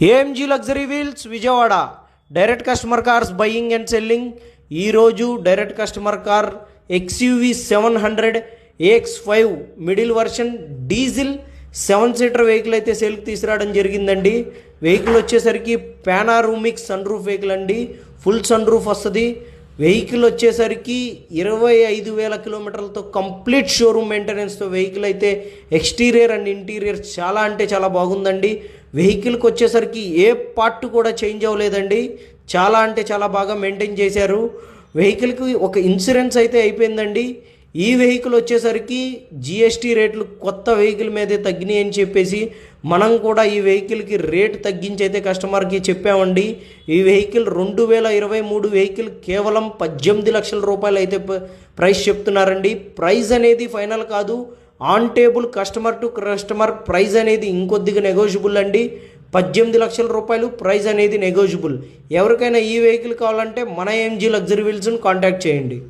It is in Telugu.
AMG luxury wheels Vijayawada direct customer cars buying and selling. ఈరోజు direct customer car XUV 700 AX5 middle version diesel 7 seater vehicle అయితే సేల్కి తీసుకురావడం జరిగిందండి. వెహికల్ వచ్చేసరికి పానారూమిక్ సన్ రూఫ్ వెహికల్ అండి, ఫుల్ సన్ రూఫ్ వస్తుంది. వెహికల్ వచ్చేసరికి 25,000 కిలోమీటర్లతో కంప్లీట్ షోరూమ్ మెయింటెనెన్స్తో వెహికల్ అయితే ఎక్స్టీరియర్ అండ్ ఇంటీరియర్ చాలా అంటే చాలా బాగుందండి. వెహికల్కి వచ్చేసరికి ఏ పార్ట్ కూడా చేంజ్ అవ్వలేదండి, చాలా అంటే చాలా బాగా మెయింటైన్ చేశారు. వెహికల్కి ఒక ఇన్సూరెన్స్ అయితే అయిపోయిందండి. ఈ వెహికల్ వచ్చేసరికి GST రేట్లు కొత్త వెహికల్ మీదే తగ్గినాయి అని చెప్పేసి మనం కూడా ఈ వెహికల్కి రేట్ తగ్గించి అయితే కస్టమర్కి చెప్పామండి. ఈ వెహికల్ 2023 వెహికల్ కేవలం 18 లక్షల రూపాయలు అయితే ప్రైస్ చెప్తున్నారండి. ప్రైస్ అనేది ఫైనల్ కాదు, on table customer to customer price అనేది ఇంకొద్దిగా నెగోషియబుల్ అండి. 18 లక్షల రూపాయలు ప్రైస్ అనేది నెగోషియబుల్. ఎవరికైనా ఈ వెహికల్ కావాలంటే మన AMG లగ్జరీ వీల్స్ని కాంటాక్ట్ చేయండి.